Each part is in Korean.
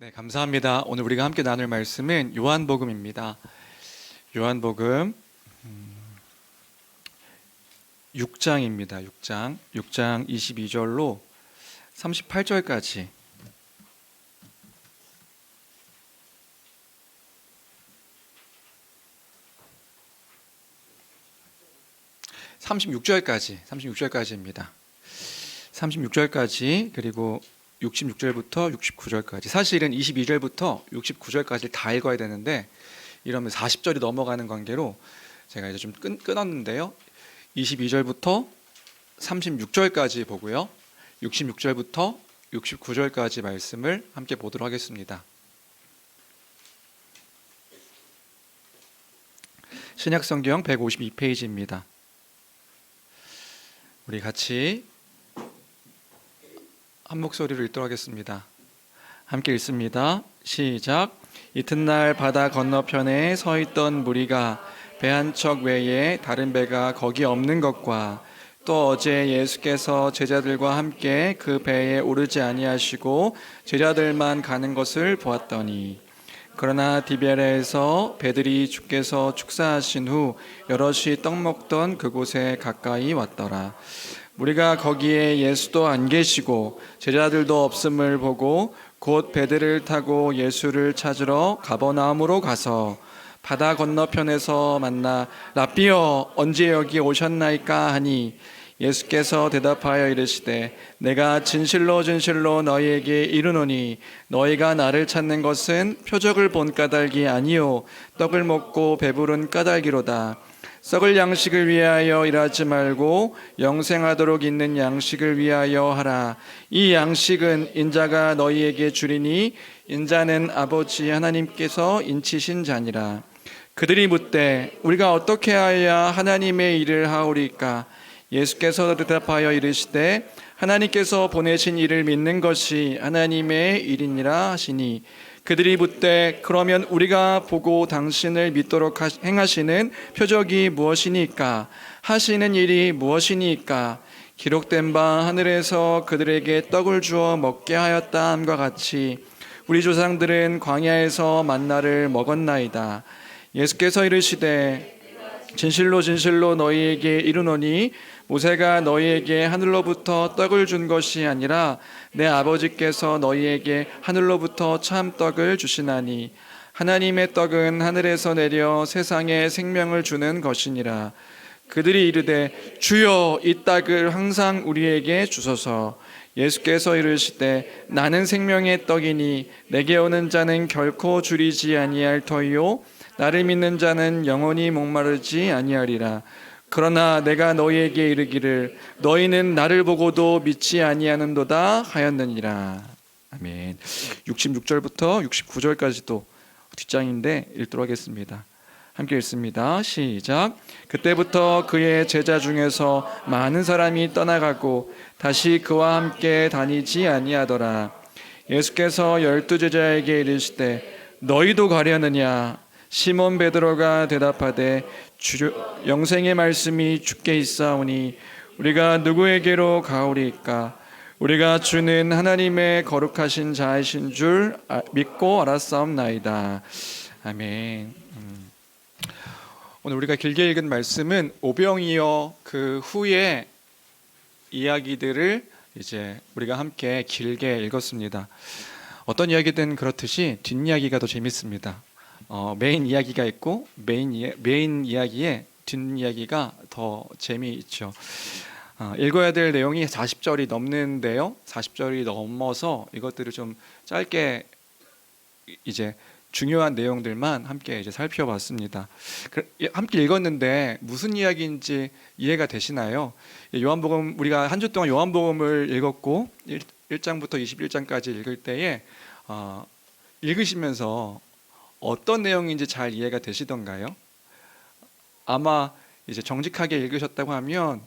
네, 감사합니다. 오늘 우리가 함께 나눌 말씀은 요한복음입니다. 요한복음 6장입니다. 6장 22절로 38절까지. (36절까지입니다) 36절까지 그리고 66절부터 69절까지. 사실은 22절부터 69절까지 다 읽어야 되는데 이러면 40절이 넘어가는 관계로 제가 이제 좀 끊었는데요. 22절부터 36절까지 보고요. 66절부터 69절까지 말씀을 함께 보도록 하겠습니다. 신약성경 152페이지입니다. 우리 같이 한 목소리로 읽도록 하겠습니다. 함께 읽습니다. 시작. 이튿날 바다 건너편에 서 있던 무리가 배 한 척 외에 다른 배가 거기 없는 것과 또 어제 예수께서 제자들과 함께 그 배에 오르지 아니하시고 제자들만 가는 것을 보았더니, 그러나 디베레에서 배들이 주께서 축사하신 후 여럿이 떡 먹던 그곳에 가까이 왔더라. 우리가 거기에 예수도 안 계시고 제자들도 없음을 보고 곧 배들을 타고 예수를 찾으러 가버나움으로 가서 바다 건너편에서 만나 랍비여 언제 여기 오셨나이까 하니, 예수께서 대답하여 이르시되 내가 진실로 진실로 너희에게 이르노니 너희가 나를 찾는 것은 표적을 본 까닭이 아니요 떡을 먹고 배부른 까닭이로다. 썩을 양식을 위하여 일하지 말고 영생하도록 있는 양식을 위하여 하라. 이 양식은 인자가 너희에게 주리니 인자는 아버지 하나님께서 인치신 자니라. 그들이 묻되 우리가 어떻게 하여야 하나님의 일을 하오리까? 예수께서 대답하여 이르시되 하나님께서 보내신 이를 믿는 것이 하나님의 일이니라 하시니, 그들이 묻되 그러면 우리가 보고 당신을 믿도록 행하시는 표적이 무엇이니까? 하시는 일이 무엇이니까? 기록된 바 하늘에서 그들에게 떡을 주어 먹게 하였다 함과 같이 우리 조상들은 광야에서 만나를 먹었나이다. 예수께서 이르시되 진실로 진실로 너희에게 이르노니 모세가 너희에게 하늘로부터 떡을 준 것이 아니라 내 아버지께서 너희에게 하늘로부터 참 떡을 주시나니, 하나님의 떡은 하늘에서 내려 세상에 생명을 주는 것이니라. 그들이 이르되 주여 이 떡을 항상 우리에게 주소서. 예수께서 이르시되 나는 생명의 떡이니 내게 오는 자는 결코 줄이지 아니할 터이요 나를 믿는 자는 영원히 목마르지 아니하리라. 그러나 내가 너희에게 이르기를 너희는 나를 보고도 믿지 아니하는도다 하였느니라. 아멘. 66절부터 69절까지도 뒷장인데 읽도록 하겠습니다. 함께 읽습니다. 시작. 그때부터 그의 제자 중에서 많은 사람이 떠나가고 다시 그와 함께 다니지 아니하더라. 예수께서 12 제자에게 이르시되 너희도 가려느냐? 시몬 베드로가 대답하되 주 영생의 말씀이 주께 있사오니 우리가 누구에게로 가오리까? 우리가 주는 하나님의 거룩하신 자이신 줄 믿고 알았사옵나이다. 아멘. 오늘 우리가 길게 읽은 말씀은 오병이어 그 후에 이야기들을 이제 우리가 함께 길게 읽었습니다. 어떤 이야기든 그렇듯이 뒷이야기가 더 재밌습니다. 메인 이야기가 있고 메인 이야기에 뒷이야기가 더 재미있죠. 읽어야 될 내용이 40절이 넘는데요. 40절이 넘어서 이것들을 좀 짧게 이제 중요한 내용들만 함께 이제 살펴봤습니다. 함께 읽었는데 무슨 이야기인지 이해가 되시나요? 요한복음, 우리가 한 주 동안 요한복음을 읽었고 1장부터 21장까지 읽을 때에 읽으시면서 어떤 내용인지 잘 이해가 되시던가요? 아마 이제 정직하게 읽으셨다고 하면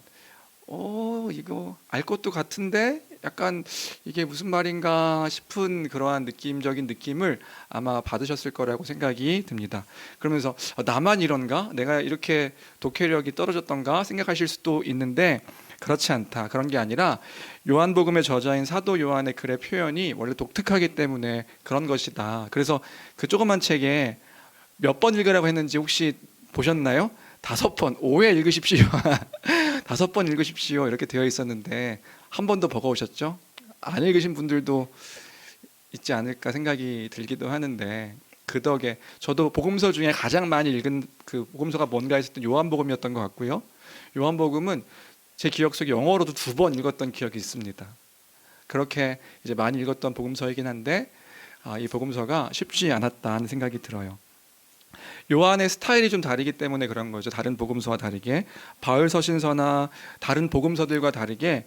이거 알 것도 같은데 약간 이게 무슨 말인가 싶은 그러한 느낌적인 느낌을 아마 받으셨을 거라고 생각이 듭니다. 그러면서 나만 이런가? 내가 이렇게 독해력이 떨어졌던가 생각하실 수도 있는데, 그렇지 않다. 그런 게 아니라 요한복음의 저자인 사도 요한의 글의 표현이 원래 독특하기 때문에 그런 것이다. 그래서 그 조그만 책에 몇 번 읽으라고 했는지 혹시 보셨나요? 5번, 5회 읽으십시오. 5번 읽으십시오. 이렇게 되어 있었는데 한 번도 버거우셨죠? 안 읽으신 분들도 있지 않을까 생각이 들기도 하는데, 그 덕에 저도 복음서 중에 가장 많이 읽은 그 복음서가 뭔가 했을 때 요한복음이었던 것 같고요. 요한복음은 제 기억 속에 영어로도 2번 읽었던 기억이 있습니다. 그렇게 이제 많이 읽었던 복음서이긴 한데 이 복음서가 쉽지 않았다는 생각이 들어요. 요한의 스타일이 좀 다르기 때문에 그런 거죠. 다른 복음서와 다르게, 바울 서신서나 다른 복음서들과 다르게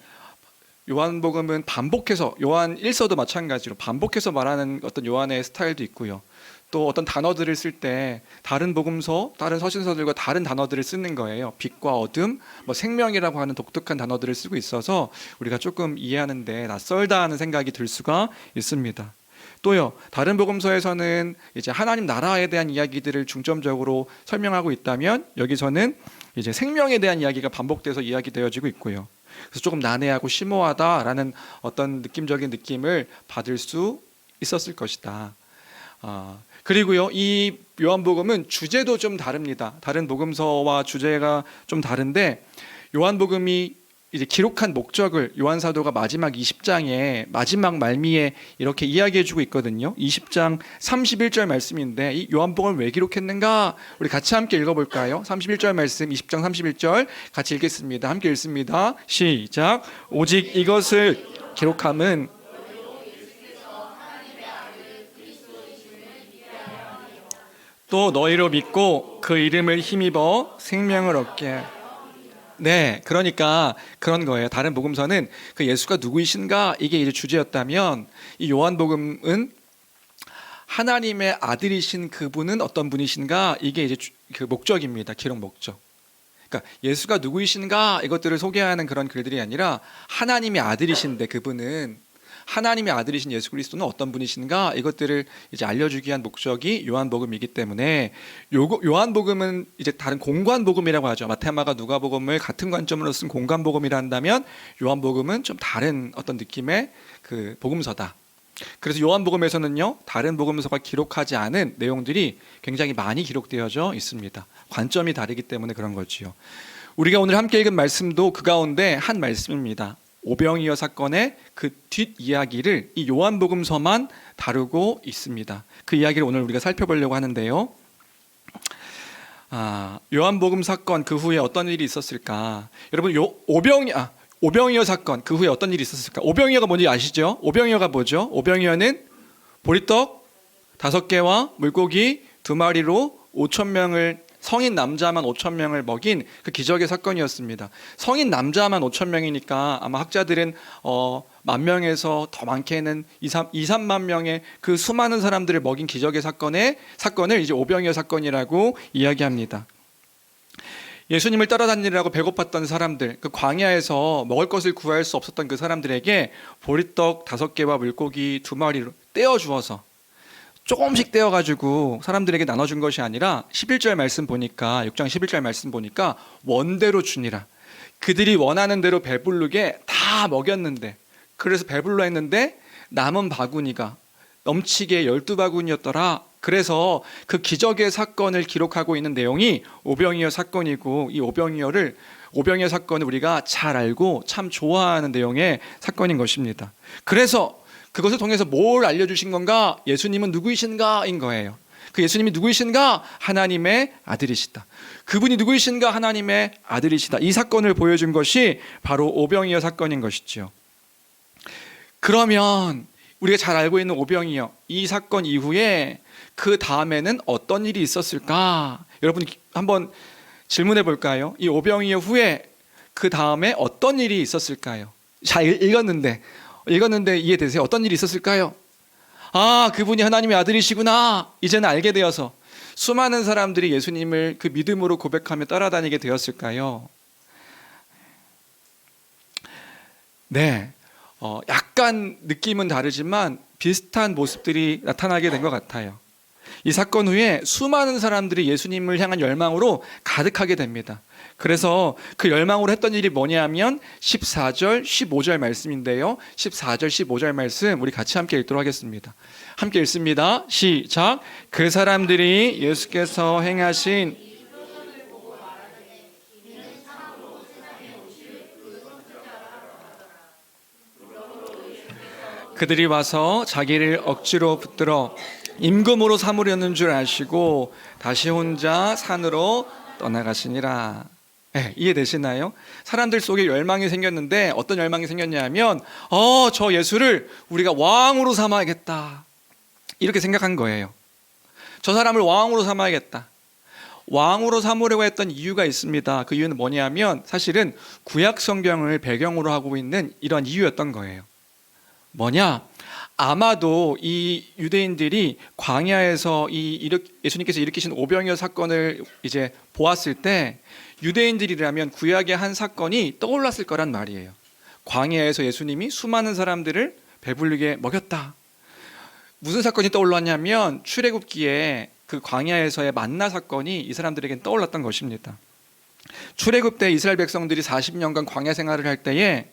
요한복음은 반복해서, 요한 1서도 마찬가지로 반복해서 말하는 어떤 요한의 스타일도 있고요. 또 어떤 단어들을 쓸 때 다른 복음서, 다른 서신서들과 다른 단어들을 쓰는 거예요. 빛과 어둠, 생명이라고 하는 독특한 단어들을 쓰고 있어서 우리가 조금 이해하는데 낯설다 하는 생각이 들 수가 있습니다. 또요, 다른 복음서에서는 이제 하나님 나라에 대한 이야기들을 중점적으로 설명하고 있다면 여기서는 이제 생명에 대한 이야기가 반복돼서 이야기되어지고 있고요. 그래서 조금 난해하고 심오하다라는 어떤 느낌적인 느낌을 받을 수 있었을 것이다. 그리고요, 이 요한복음은 주제도 좀 다릅니다. 다른 복음서와 주제가 좀 다른데, 요한복음이 이제 기록한 목적을 요한 사도가 마지막 20장에 마지막 말미에 이렇게 이야기해주고 있거든요. 20장 31절 말씀인데, 이 요한복음을 왜 기록했는가? 우리 같이 함께 읽어볼까요? 31절 말씀, 20장 31절 같이 읽겠습니다. 함께 읽습니다. 시작. 오직 이것을 기록함은 또 너희로 믿고 그 이름을 힘입어 생명을 얻게. 네, 그러니까 그런 거예요. 다른 복음서는 그 예수가 누구이신가 이게 이제 주제였다면, 이 요한복음은 하나님의 아들이신 그분은 어떤 분이신가 이게 이제 그 목적입니다. 기록 목적. 그러니까 예수가 누구이신가 이것들을 소개하는 그런 글들이 아니라 하나님의 아들이신데, 그분은 하나님의 아들이신 예수 그리스도는 어떤 분이신가 이것들을 이제 알려주기 위한 목적이 요한복음이기 때문에, 요한복음은 이제 다른 공관복음이라고 하죠. 마태마가 누가복음을 같은 관점으로 쓴 공관복음이라 한다면 요한복음은 좀 다른 어떤 느낌의 그 복음서다. 그래서 요한복음에서는요, 다른 복음서가 기록하지 않은 내용들이 굉장히 많이 기록되어져 있습니다. 관점이 다르기 때문에 그런 거지요. 우리가 오늘 함께 읽은 말씀도 그 가운데 한 말씀입니다. 오병이어 사건의 그 뒷이야기를 이 요한복음서만 다루고 있습니다. 그 이야기를 오늘 우리가 살펴보려고 하는데요. 요한복음 사건 그 후에 어떤 일이 있었을까? 여러분, 오병이어 사건 그 후에 어떤 일이 있었을까? 오병이어가 뭔지 아시죠? 오병이어가 뭐죠? 오병이어는 보리떡 5개와 물고기 2마리로 5,000명을, 성인 남자만 5,000명을 먹인 그 기적의 사건이었습니다. 성인 남자만 5,000명이니까 아마 학자들은 10,000명에서 더 많게는 2-3만 명의 그 수많은 사람들을 먹인 기적의 사건을 이제 오병이어 사건이라고 이야기합니다. 예수님을 따라다니느라고 배고팠던 사람들, 그 광야에서 먹을 것을 구할 수 없었던 그 사람들에게 보리떡 5개와 물고기 2마리로 떼어 주어서 조금씩 떼어가지고 사람들에게 나눠준 것이 아니라 11절 말씀 보니까, 6장 11절 말씀 보니까 원대로 주니라. 그들이 원하는 대로 배부르게 다 먹였는데, 그래서 배불러 했는데 남은 바구니가 넘치게 12바구니였더라. 그래서 그 기적의 사건을 기록하고 있는 내용이 오병이어 사건이고, 이 오병이어 사건을 우리가 잘 알고 참 좋아하는 내용의 사건인 것입니다. 그래서 그것을 통해서 뭘 알려주신 건가? 예수님은 누구이신가인 거예요. 그 예수님이 누구이신가? 하나님의 아들이시다. 그분이 누구이신가? 하나님의 아들이시다. 이 사건을 보여준 것이 바로 오병이어 사건인 것이죠. 그러면 우리가 잘 알고 있는 오병이어, 이 사건 이후에 그 다음에는 어떤 일이 있었을까? 여러분 한번 질문해 볼까요? 이 오병이어 후에 그 다음에 어떤 일이 있었을까요? 잘 읽었는데 이해되세요? 어떤 일이 있었을까요? 그분이 하나님의 아들이시구나, 이제는 알게 되어서 수많은 사람들이 예수님을 그 믿음으로 고백하며 따라다니게 되었을까요? 네, 약간 느낌은 다르지만 비슷한 모습들이 나타나게 된 것 같아요. 이 사건 후에 수많은 사람들이 예수님을 향한 열망으로 가득하게 됩니다. 그래서 그 열망으로 했던 일이 뭐냐면 14절, 15절 말씀인데요. 14절, 15절 말씀 우리 같이 함께 읽도록 하겠습니다. 함께 읽습니다. 시작. 그 사람들이 예수께서 행하신 그들이 와서 자기를 억지로 붙들어 임금으로 삼으려는 줄 아시고 다시 혼자 산으로 떠나가시니라. 네, 이해되시나요? 사람들 속에 열망이 생겼는데 어떤 열망이 생겼냐면 저 예수를 우리가 왕으로 삼아야겠다 이렇게 생각한 거예요. 저 사람을 왕으로 삼아야겠다. 왕으로 삼으려고 했던 이유가 있습니다. 그 이유는 뭐냐면 사실은 구약 성경을 배경으로 하고 있는 이런 이유였던 거예요. 뭐냐? 아마도 이 유대인들이 광야에서 예수님께서 일으키신 오병이어 사건을 이제 보았을 때 유대인들이라면 구약의 한 사건이 떠올랐을 거란 말이에요. 광야에서 예수님이 수많은 사람들을 배불리게 먹였다. 무슨 사건이 떠올랐냐면 출애굽기에 그 광야에서의 만나 사건이 이 사람들에겐 떠올랐던 것입니다. 출애굽 때 이스라엘 백성들이 40년간 광야 생활을 할 때에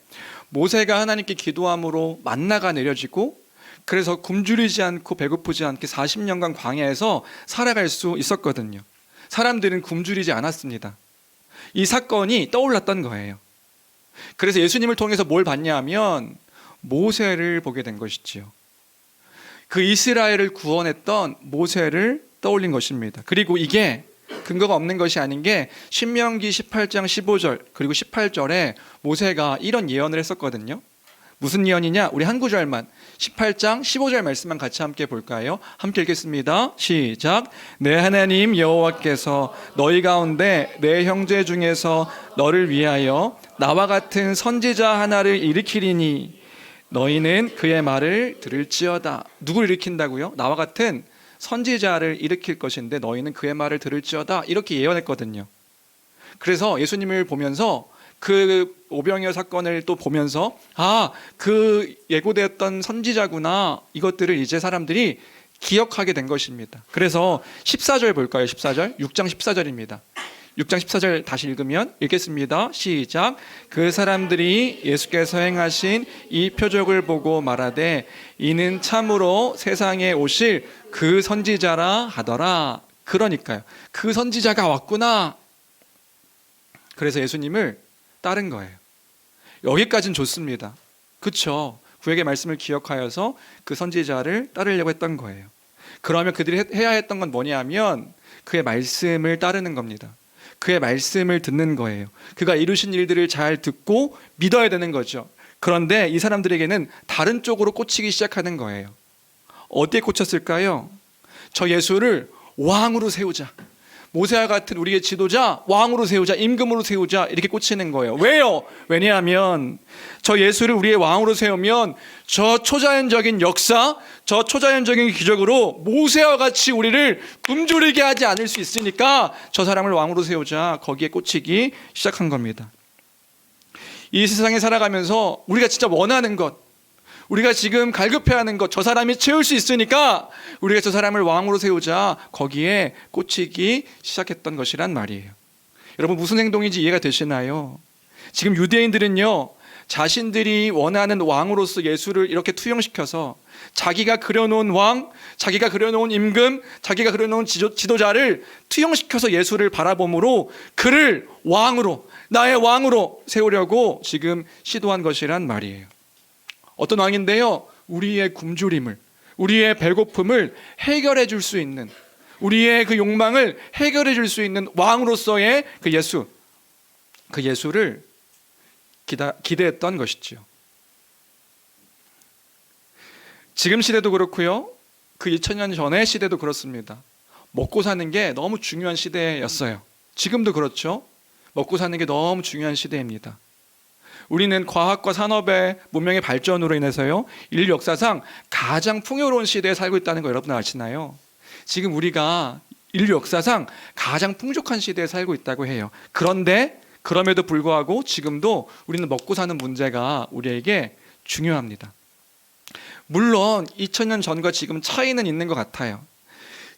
모세가 하나님께 기도함으로 만나가 내려지고 그래서 굶주리지 않고 배고프지 않게 40년간 광야에서 살아갈 수 있었거든요. 사람들은 굶주리지 않았습니다. 이 사건이 떠올랐던 거예요. 그래서 예수님을 통해서 뭘 봤냐 하면 모세를 보게 된 것이지요. 그 이스라엘을 구원했던 모세를 떠올린 것입니다. 그리고 이게 근거가 없는 것이 아닌 게 신명기 18장 15절 그리고 18절에 모세가 이런 예언을 했었거든요. 무슨 예언이냐? 우리 한 구절만 18장 15절 말씀만 같이 함께 볼까요? 함께 읽겠습니다. 시작. 내 하나님 여호와께서 너희 가운데 내 형제 중에서 너를 위하여 나와 같은 선지자 하나를 일으키리니 너희는 그의 말을 들을지어다. 누구를 일으킨다고요? 나와 같은 선지자를 일으킬 것인데 너희는 그의 말을 들을지어다. 이렇게 예언했거든요. 그래서 예수님을 보면서 그 오병이어 사건을 또 보면서 그 예고되었던 선지자구나. 이것들을 이제 사람들이 기억하게 된 것입니다. 그래서 14절 볼까요? 14절 6장 14절입니다. 6장 14절 다시 읽으면 읽겠습니다. 시작. 그 사람들이 예수께서 행하신 이 표적을 보고 말하되 이는 참으로 세상에 오실 그 선지자라 하더라. 그러니까요. 그 선지자가 왔구나. 그래서 예수님을 따른 거예요. 여기까지는 좋습니다. 그렇죠? 구약의 말씀을 기억하여서 그 선지자를 따르려고 했던 거예요. 그러면 그들이 해야 했던 건 뭐냐면 그의 말씀을 따르는 겁니다. 그의 말씀을 듣는 거예요. 그가 이루신 일들을 잘 듣고 믿어야 되는 거죠. 그런데 이 사람들에게는 다른 쪽으로 꽂히기 시작하는 거예요. 어디에 꽂혔을까요? 저 예수를 왕으로 세우자. 모세와 같은 우리의 지도자 왕으로 세우자, 임금으로 세우자 이렇게 꽂히는 거예요. 왜요? 왜냐하면 저 예수를 우리의 왕으로 세우면 저 초자연적인 역사, 저 초자연적인 기적으로 모세와 같이 우리를 굶주리게 하지 않을 수 있으니까 저 사람을 왕으로 세우자. 거기에 꽂히기 시작한 겁니다. 이 세상에 살아가면서 우리가 진짜 원하는 것, 우리가 지금 갈급해하는 것, 저 사람이 채울 수 있으니까 우리가 저 사람을 왕으로 세우자. 거기에 꽂히기 시작했던 것이란 말이에요. 여러분 무슨 행동인지 이해가 되시나요? 지금 유대인들은요, 자신들이 원하는 왕으로서 예수를 이렇게 투영시켜서 자기가 그려놓은 왕, 자기가 그려놓은 임금, 자기가 그려놓은 지도자를 투영시켜서 예수를 바라봄으로 그를 왕으로, 나의 왕으로 세우려고 지금 시도한 것이란 말이에요. 어떤 왕인데요, 우리의 굶주림을, 우리의 배고픔을 해결해 줄 수 있는, 우리의 그 욕망을 해결해 줄 수 있는 왕으로서의 그 예수, 그 예수를 기대했던 것이지요. 지금 시대도 그렇고요, 그 2000년 전의 시대도 그렇습니다. 먹고 사는 게 너무 중요한 시대였어요. 지금도 그렇죠. 먹고 사는 게 너무 중요한 시대입니다. 우리는 과학과 산업의 문명의 발전으로 인해서요, 인류 역사상 가장 풍요로운 시대에 살고 있다는 거 여러분 아시나요? 지금 우리가 인류 역사상 가장 풍족한 시대에 살고 있다고 해요. 그런데 그럼에도 불구하고 지금도 우리는 먹고 사는 문제가 우리에게 중요합니다. 물론 2000년 전과 지금 차이는 있는 것 같아요.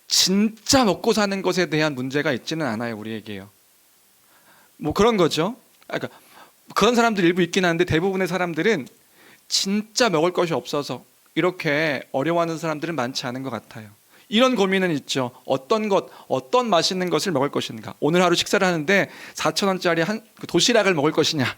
진짜 먹고 사는 것에 대한 문제가 있지는 않아요. 우리에게요. 뭐 그런 거죠. 그러니까 그런 사람들 일부 있긴 한데 대부분의 사람들은 진짜 먹을 것이 없어서 이렇게 어려워하는 사람들은 많지 않은 것 같아요. 이런 고민은 있죠. 어떤 맛있는 것을 먹을 것인가. 오늘 하루 식사를 하는데 4,000원짜리 한 도시락을 먹을 것이냐,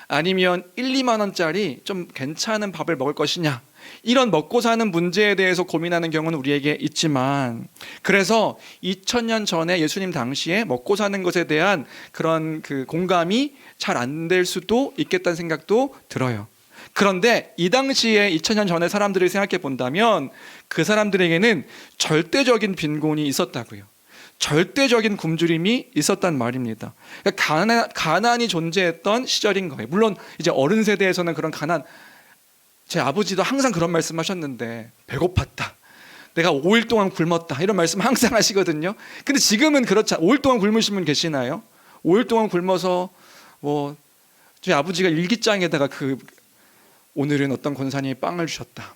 아니면 1, 2만 원짜리 좀 괜찮은 밥을 먹을 것이냐, 이런 먹고 사는 문제에 대해서 고민하는 경우는 우리에게 있지만, 그래서 2000년 전에 예수님 당시에 먹고 사는 것에 대한 그런 그 공감이 잘 안 될 수도 있겠다는 생각도 들어요. 그런데 이 당시에 2000년 전의 사람들을 생각해 본다면 그 사람들에게는 절대적인 빈곤이 있었다고요. 절대적인 굶주림이 있었단 말입니다. 그러니까 가난이 존재했던 시절인 거예요. 물론 이제 어른 세대에서는 그런 가난, 제 아버지도 항상 그런 말씀하셨는데, 배고팠다, 내가 5일 동안 굶었다, 이런 말씀 항상 하시거든요. 근데 지금은 그렇지 않아요. 5일 동안 굶으신 분 계시나요? 5일 동안 굶어서 뭐 저희 아버지가 일기장에다가 오늘은 어떤 권사님이 빵을 주셨다,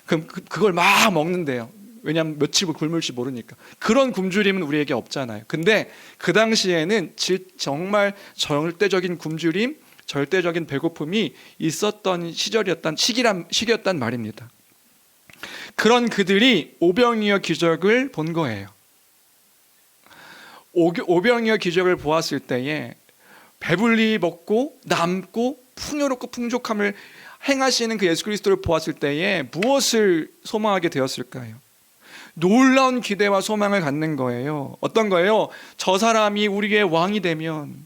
그럼 그걸 막 먹는데요. 왜냐하면 며칠 굶을지 모르니까. 그런 굶주림은 우리에게 없잖아요. 근데 그 당시에는 정말 절대적인 굶주림, 절대적인 배고픔이 있었던 시기였단 말입니다. 그런 그들이 오병이어 기적을 본 거예요. 오병이어 기적을 보았을 때에 배불리 먹고 남고 풍요롭고 풍족함을 행하시는 그 예수 그리스도를 보았을 때에 무엇을 소망하게 되었을까요? 놀라운 기대와 소망을 갖는 거예요. 어떤 거예요? 저 사람이 우리의 왕이 되면,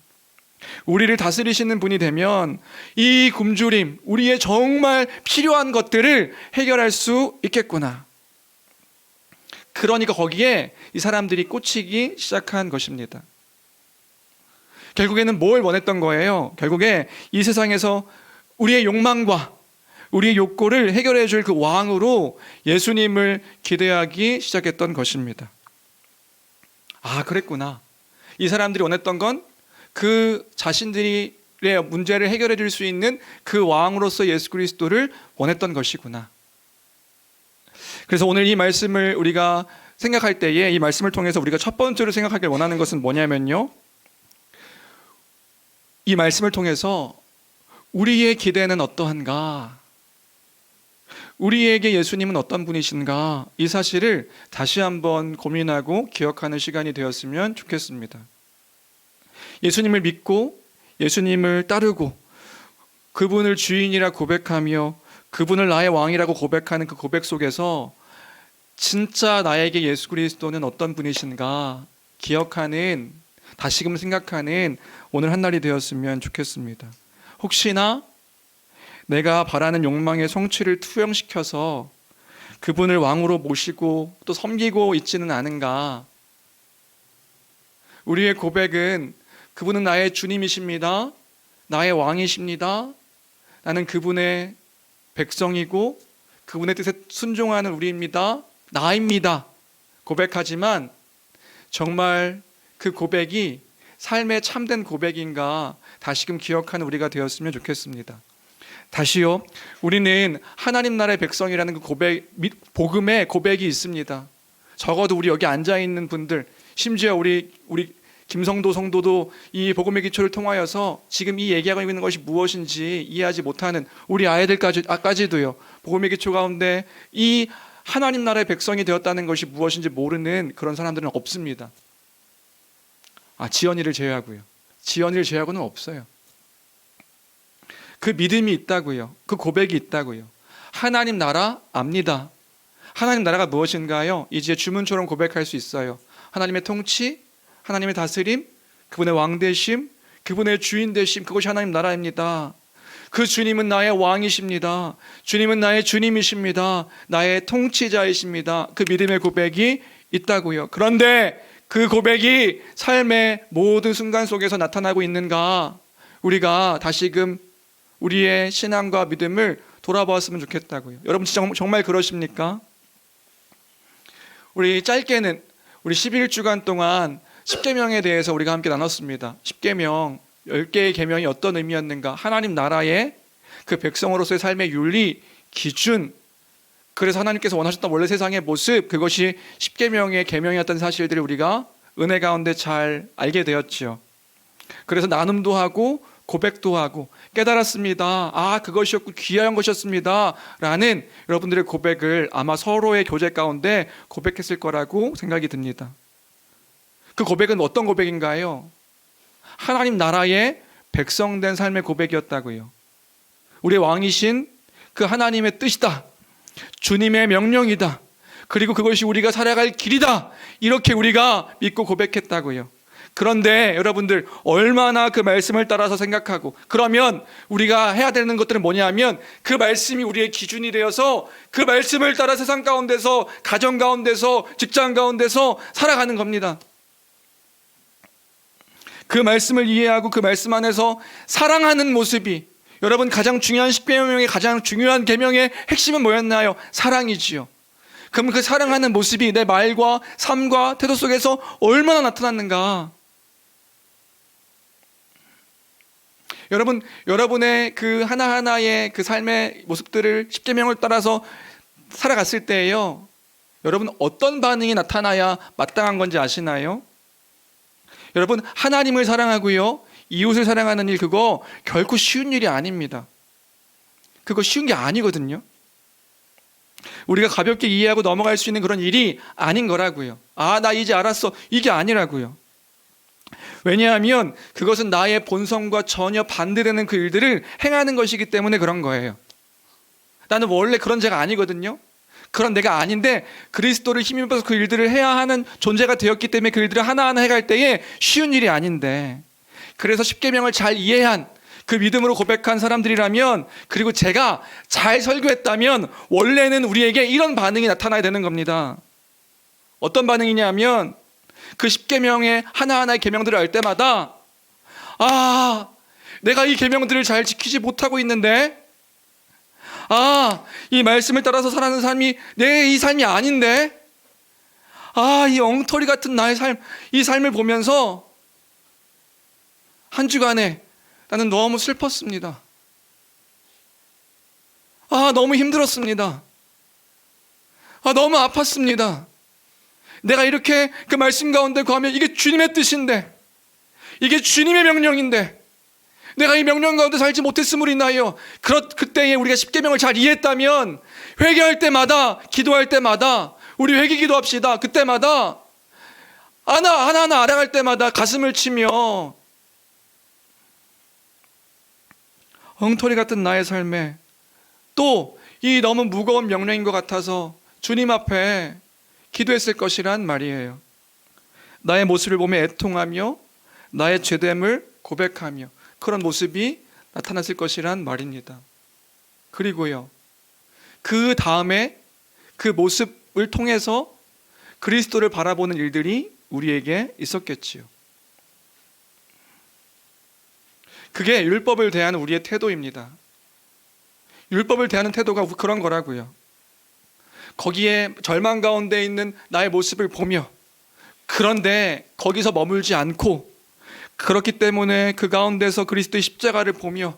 우리를 다스리시는 분이 되면 이 굶주림, 우리의 정말 필요한 것들을 해결할 수 있겠구나. 그러니까 거기에 이 사람들이 꽂히기 시작한 것입니다. 결국에는 뭘 원했던 거예요? 결국에 이 세상에서 우리의 욕망과 우리의 욕구를 해결해 줄 그 왕으로 예수님을 기대하기 시작했던 것입니다. 아, 그랬구나. 이 사람들이 원했던 건 그 자신들의 문제를 해결해 줄 수 있는 그 왕으로서 예수 그리스도를 원했던 것이구나. 그래서 오늘 이 말씀을 우리가 생각할 때에, 이 말씀을 통해서 우리가 첫 번째로 생각하길 원하는 것은 뭐냐면요, 이 말씀을 통해서 우리의 기대는 어떠한가, 우리에게 예수님은 어떤 분이신가, 이 사실을 다시 한번 고민하고 기억하는 시간이 되었으면 좋겠습니다. 예수님을 믿고 예수님을 따르고 그분을 주인이라 고백하며 그분을 나의 왕이라고 고백하는 그 고백 속에서 진짜 나에게 예수 그리스도는 어떤 분이신가 기억하는, 다시금 생각하는 오늘 한 날이 되었으면 좋겠습니다. 혹시나 내가 바라는 욕망의 성취를 투영시켜서 그분을 왕으로 모시고 또 섬기고 있지는 않은가. 우리의 고백은 그분은 나의 주님이십니다, 나의 왕이십니다, 나는 그분의 백성이고 그분의 뜻에 순종하는 우리입니다, 나입니다 고백하지만 정말 그 고백이 삶의 참된 고백인가 다시금 기억하는 우리가 되었으면 좋겠습니다. 다시요, 우리는 하나님 나라의 백성이라는 그 고백, 복음의 고백이 있습니다. 적어도 우리 여기 앉아있는 분들, 심지어 우리 김성도 성도도 이 복음의 기초를 통하여서 지금 이 얘기하고 있는 것이 무엇인지 이해하지 못하는 우리 아이들까지도요, 복음의 기초 가운데 이 하나님 나라의 백성이 되었다는 것이 무엇인지 모르는 그런 사람들은 없습니다. 지연이를 제외하고요. 지연이를 제외하고는 없어요. 그 믿음이 있다고요. 그 고백이 있다고요. 하나님 나라 압니다. 하나님 나라가 무엇인가요? 이제 주문처럼 고백할 수 있어요. 하나님의 통치, 하나님의 다스림, 그분의 왕되심, 그분의 주인되심, 그것이 하나님 나라입니다. 그 주님은 나의 왕이십니다. 주님은 나의 주님이십니다. 나의 통치자이십니다. 그 믿음의 고백이 있다고요. 그런데 그 고백이 삶의 모든 순간 속에서 나타나고 있는가, 우리가 다시금 우리의 신앙과 믿음을 돌아보았으면 좋겠다고요. 여러분 정말 그러십니까? 우리 짧게는 우리 11주간 동안 10계명에 대해서 우리가 함께 나눴습니다. 10계명, 10개의 계명이 어떤 의미였는가, 하나님 나라의 그 백성으로서의 삶의 윤리, 기준, 그래서 하나님께서 원하셨던 원래 세상의 모습, 그것이 십계명의 계명이었던 사실들을 우리가 은혜 가운데 잘 알게 되었지요. 그래서 나눔도 하고 고백도 하고 깨달았습니다. 아, 그것이었고 귀한 것이었습니다 라는 여러분들의 고백을 아마 서로의 교제 가운데 고백했을 거라고 생각이 듭니다. 그 고백은 어떤 고백인가요? 하나님 나라의 백성된 삶의 고백이었다고요. 우리의 왕이신 그 하나님의 뜻이다, 주님의 명령이다, 그리고 그것이 우리가 살아갈 길이다, 이렇게 우리가 믿고 고백했다고요. 그런데 여러분들, 얼마나 그 말씀을 따라서 생각하고, 그러면 우리가 해야 되는 것들은 뭐냐면 그 말씀이 우리의 기준이 되어서 그 말씀을 따라 세상 가운데서, 가정 가운데서, 직장 가운데서 살아가는 겁니다. 그 말씀을 이해하고 그 말씀 안에서 사랑하는 모습이, 여러분, 가장 중요한 십계명의 가장 중요한 계명의 핵심은 뭐였나요? 사랑이지요. 그럼 그 사랑하는 모습이 내 말과 삶과 태도 속에서 얼마나 나타났는가? 여러분, 여러분의 그 하나하나의 그 삶의 모습들을 십계명을 따라서 살아갔을 때에요, 여러분 어떤 반응이 나타나야 마땅한 건지 아시나요? 여러분, 하나님을 사랑하고요, 이웃을 사랑하는 일, 그거 결코 쉬운 일이 아닙니다. 그거 쉬운 게 아니거든요. 우리가 가볍게 이해하고 넘어갈 수 있는 그런 일이 아닌 거라고요. 아, 나 이제 알았어, 이게 아니라고요. 왜냐하면 그것은 나의 본성과 전혀 반대되는 그 일들을 행하는 것이기 때문에 그런 거예요. 나는 원래 그런 죄가 아니거든요. 그런 내가 아닌데 그리스도를 힘입어서 그 일들을 해야 하는 존재가 되었기 때문에 그 일들을 하나하나 해갈 때에 쉬운 일이 아닌데, 그래서 십계명을 잘 이해한, 그 믿음으로 고백한 사람들이라면, 그리고 제가 잘 설교했다면 원래는 우리에게 이런 반응이 나타나야 되는 겁니다. 어떤 반응이냐면, 그 십계명의 하나하나의 계명들을 알 때마다, 아, 내가 이 계명들을 잘 지키지 못하고 있는데, 아, 이 말씀을 따라서 살아가는 삶이 내 이 삶이 아닌데, 아, 이 엉터리 같은 나의 삶, 이 삶을 보면서 한 주간에 나는 너무 슬펐습니다. 아, 너무 힘들었습니다. 아, 너무 아팠습니다. 내가 이렇게 그 말씀 가운데 거하면 이게 주님의 뜻인데, 이게 주님의 명령인데 내가 이 명령 가운데 살지 못했음을 인하여, 그때에 우리가 십계명을 잘 이해했다면 회개할 때마다, 기도할 때마다, 우리 회개 기도합시다. 그때마다 하나하나 알아갈 때마다 가슴을 치며 엉터리 같은 나의 삶에 또 이 너무 무거운 명령인 것 같아서 주님 앞에 기도했을 것이란 말이에요. 나의 모습을 보며 애통하며 나의 죄됨을 고백하며 그런 모습이 나타났을 것이란 말입니다. 그리고요, 그 다음에 그 모습을 통해서 그리스도를 바라보는 일들이 우리에게 있었겠지요. 그게 율법을 대하는 우리의 태도입니다. 율법을 대하는 태도가 그런 거라고요. 거기에 절망 가운데 있는 나의 모습을 보며, 그런데 거기서 머물지 않고, 그렇기 때문에 그 가운데서 그리스도의 십자가를 보며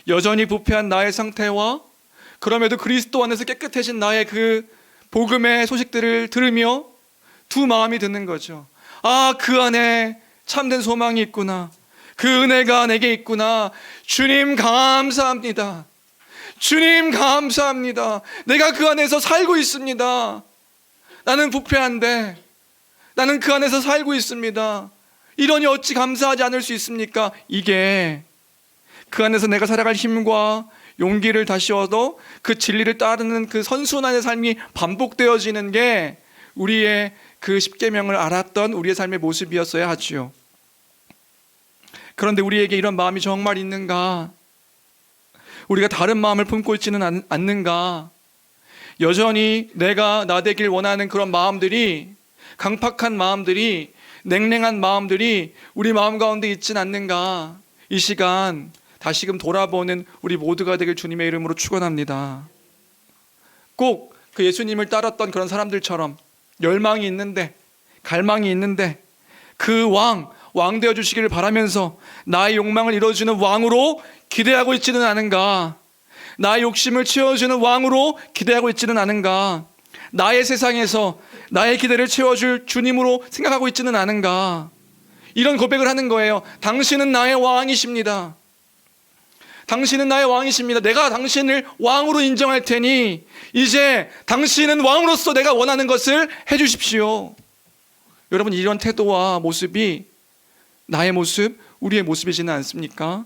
여전히 부패한 나의 상태와 그럼에도 그리스도 안에서 깨끗해진 나의 그 복음의 소식들을 들으며 두 마음이 드는 거죠. 아, 그 안에 참된 소망이 있구나. 그 은혜가 내게 있구나. 주님 감사합니다. 주님 감사합니다. 내가 그 안에서 살고 있습니다. 나는 부패한데 나는 그 안에서 살고 있습니다. 이러니 어찌 감사하지 않을 수 있습니까? 이게 그 안에서 내가 살아갈 힘과 용기를 다시 얻어 그 진리를 따르는 그 선순환의 삶이 반복되어지는 게 우리의 그 십계명을 알았던 우리의 삶의 모습이었어야 하지요. 그런데 우리에게 이런 마음이 정말 있는가? 우리가 다른 마음을 품고 있지는 않는가? 여전히 내가 나 되길 원하는 그런 마음들이, 강팍한 마음들이, 냉랭한 마음들이 우리 마음 가운데 있진 않는가? 이 시간 다시금 돌아보는 우리 모두가 되길 주님의 이름으로 축원합니다. 꼭 그 예수님을 따랐던 그런 사람들처럼 열망이 있는데, 갈망이 있는데 그 왕 되어 주시기를 바라면서 나의 욕망을 이루어주는 왕으로 기대하고 있지는 않은가? 나의 욕심을 채워주는 왕으로 기대하고 있지는 않은가? 나의 세상에서 나의 기대를 채워줄 주님으로 생각하고 있지는 않은가? 이런 고백을 하는 거예요. 당신은 나의 왕이십니다. 당신은 나의 왕이십니다. 내가 당신을 왕으로 인정할 테니 이제 당신은 왕으로서 내가 원하는 것을 해주십시오. 여러분, 이런 태도와 모습이 나의 모습, 우리의 모습이지는 않습니까?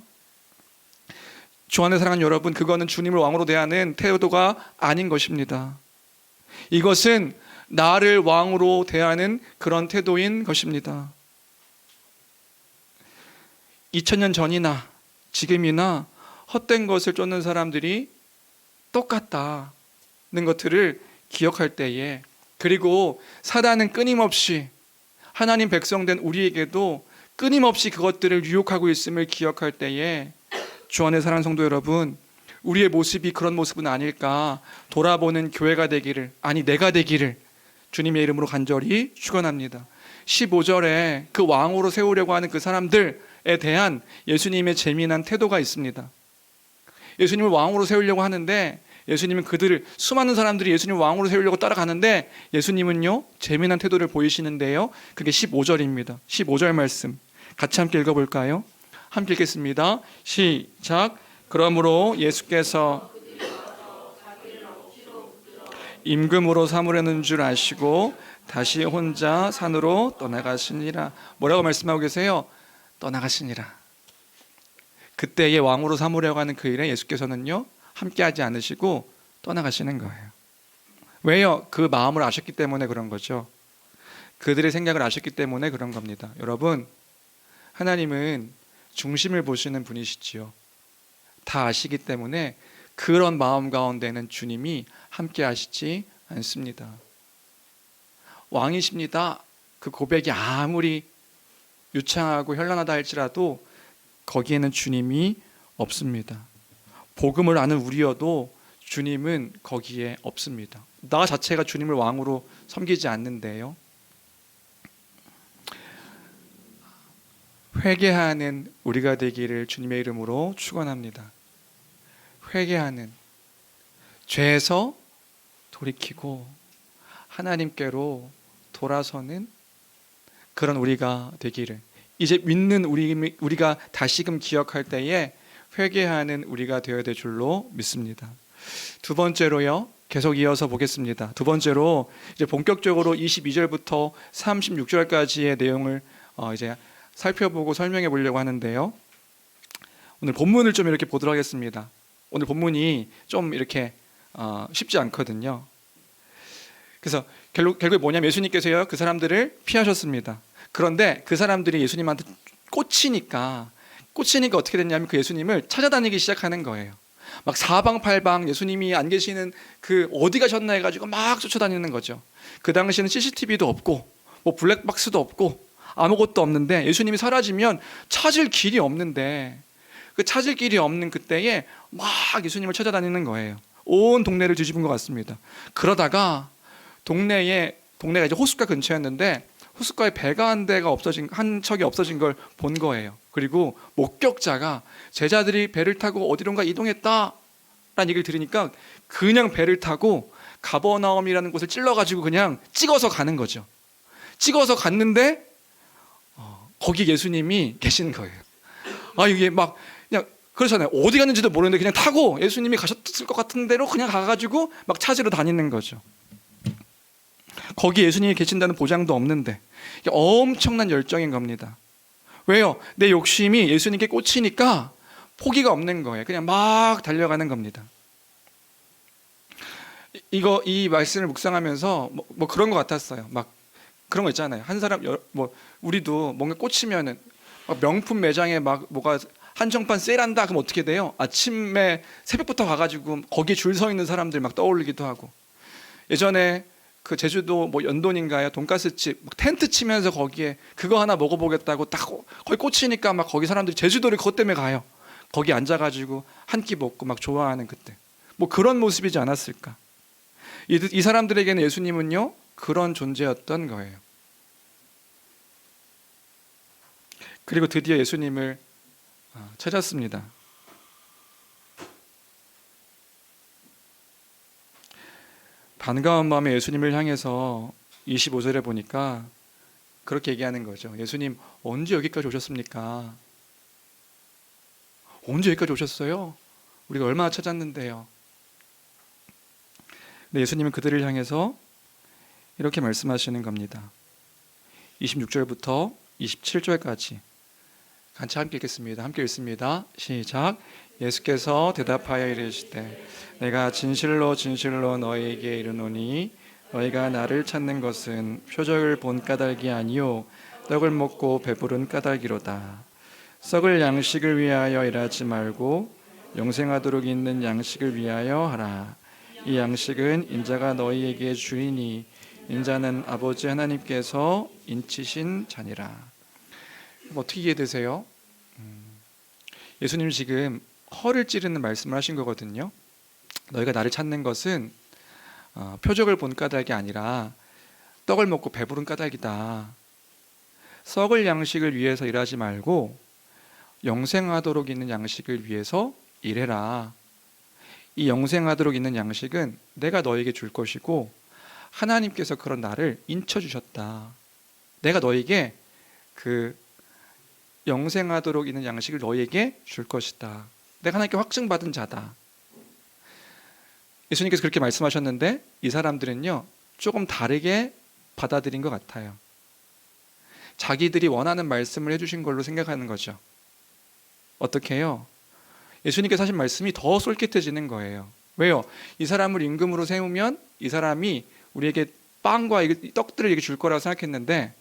주 안에 사랑하는 여러분, 그거는 주님을 왕으로 대하는 태도가 아닌 것입니다. 이것은 나를 왕으로 대하는 그런 태도인 것입니다. 2000년 전이나 지금이나 헛된 것을 쫓는 사람들이 똑같다는 것들을 기억할 때에, 그리고 사단은 끊임없이 하나님 백성된 우리에게도 끊임없이 그것들을 유혹하고 있음을 기억할 때에 주 안에 사랑하는 성도 여러분, 우리의 모습이 그런 모습은 아닐까 돌아보는 교회가 되기를, 아니 내가 되기를 주님의 이름으로 간절히 축원합니다. 15절에 그 왕으로 세우려고 하는 그 사람들에 대한 예수님의 재미난 태도가 있습니다. 예수님을 왕으로 세우려고 하는데, 예수님은 그들을, 수많은 사람들이 예수님을 왕으로 세우려고 따라가는데 예수님은요 재미난 태도를 보이시는데요, 그게 15절입니다. 15절 말씀 같이 함께 읽어볼까요? 함께 읽겠습니다. 시작. 그러므로 예수께서 임금으로 삼으려는 줄 아시고 다시 혼자 산으로 떠나가시니라. 뭐라고 말씀하고 계세요? 떠나가시니라. 그때의 왕으로 삼으려고 하는 그 일에 예수께서는요 함께하지 않으시고 떠나가시는 거예요. 왜요? 그 마음을 아셨기 때문에 그런 거죠. 그들의 생각을 아셨기 때문에 그런 겁니다. 여러분, 하나님은 중심을 보시는 분이시지요. 다 아시기 때문에 그런 마음 가운데는 주님이 함께 하시지 않습니다. 왕이십니다. 그 고백이 아무리 유창하고 현란하다 할지라도 거기에는 주님이 없습니다. 복음을 아는 우리여도 주님은 거기에 없습니다. 나 자체가 주님을 왕으로 섬기지 않는데요. 회개하는 우리가 되기를 주님의 이름으로 축원합니다. 회개하는, 죄에서 돌이키고 하나님께로 돌아서는 그런 우리가 되기를, 이제 믿는 우리가 다시금 기억할 때에 회개하는 우리가 되어야 될 줄로 믿습니다. 두 번째로요, 계속 이어서 보겠습니다. 두 번째로 이제 본격적으로 22절부터 36절까지의 내용을 이제 살펴보고 설명해 보려고 하는데요. 오늘 본문을 좀 이렇게 보도록 하겠습니다. 오늘 본문이 좀 이렇게 쉽지 않거든요. 그래서 결국에 뭐냐면 예수님께서요 그 사람들을 피하셨습니다. 그런데 그 사람들이 예수님한테 꽂히니까 어떻게 됐냐면 그 예수님을 찾아다니기 시작하는 거예요. 막 사방팔방 예수님이 안 계시는 그 어디 가셨나 해가지고 막 쫓아다니는 거죠. 그 당시에는 CCTV도 없고 뭐 블랙박스도 없고 아무것도 없는데, 예수님이 사라지면 찾을 길이 없는데, 그 찾을 길이 없는 그때에 막 예수님을 찾아다니는 거예요. 온 동네를 뒤집은 것 같습니다. 그러다가 동네가 이제 호숫가 근처였는데 호숫가에 배가 한 척이 없어진 걸 본 거예요. 그리고 목격자가 제자들이 배를 타고 어디론가 이동했다라는 얘기를 들으니까 그냥 배를 타고 가버나움이라는 곳을 찔러가지고 그냥 찍어서 가는 거죠. 찍어서 갔는데 거기 예수님이 계신 거예요. 이게 막 그냥 그렇잖아요. 어디 갔는지도 모르는데 그냥 타고 예수님이 가셨을 것 같은 데로 그냥 가가지고 막 찾으러 다니는 거죠. 거기 예수님이 계신다는 보장도 없는데 이게 엄청난 열정인 겁니다. 왜요? 내 욕심이 예수님께 꽂히니까 포기가 없는 거예요. 그냥 막 달려가는 겁니다. 이 말씀을 묵상하면서 뭐 그런 것 같았어요. 막 그런 거 있잖아요. 한 사람 우리도 뭔가 꽂히면은 명품 매장에 막 뭐가 한정판 세일한다 그럼 어떻게 돼요? 아침에 새벽부터 가가지고 거기에 줄 서 있는 사람들 막 떠올리기도 하고, 예전에 그 제주도 뭐 연돈인가요? 돈가스집 텐트 치면서 거기에 그거 하나 먹어보겠다고 딱 거기 꽂히니까 막 거기 사람들이 제주도를 그것 때문에 가요. 거기 앉아가지고 한 끼 먹고 막 좋아하는 그때 뭐 그런 모습이지 않았을까? 이 사람들에게는 예수님은요 그런 존재였던 거예요. 그리고 드디어 예수님을 찾았습니다. 반가운 마음에 예수님을 향해서 25절에 보니까 그렇게 얘기하는 거죠. 예수님 언제 여기까지 오셨습니까? 언제 여기까지 오셨어요? 우리가 얼마나 찾았는데요. 근데 예수님은 그들을 향해서 이렇게 말씀하시는 겁니다. 26절부터 27절까지 같이 함께 읽겠습니다. 함께 읽습니다. 시작. 예수께서 대답하여 이르시되 내가 진실로 진실로 너희에게 이르노니 너희가 나를 찾는 것은 표적을 본 까닭이 아니요 떡을 먹고 배부른 까닭이로다. 썩을 양식을 위하여 일하지 말고 영생하도록 있는 양식을 위하여 하라. 이 양식은 인자가 너희에게 주이니 인자는 아버지 하나님께서 인치신 자니라. 어떻게 이해되세요? 예수님 지금 허를 찌르는 말씀을 하신 거거든요. 너희가 나를 찾는 것은 표적을 본 까닭이 아니라 떡을 먹고 배부른 까닭이다. 썩을 양식을 위해서 일하지 말고 영생하도록 있는 양식을 위해서 일해라. 이 영생하도록 있는 양식은 내가 너에게 줄 것이고 하나님께서 그런 나를 인쳐주셨다. 내가 너에게 그 영생하도록 있는 양식을 너에게 줄 것이다. 내가 하나님께 확증받은 자다. 예수님께서 그렇게 말씀하셨는데 이 사람들은요 조금 다르게 받아들인 것 같아요. 자기들이 원하는 말씀을 해주신 걸로 생각하는 거죠. 어떻게 해요? 예수님께서 하신 말씀이 더 솔깃해지는 거예요. 왜요? 이 사람을 임금으로 세우면 이 사람이 우리에게 빵과 떡들을 이렇게 줄 거라고 생각했는데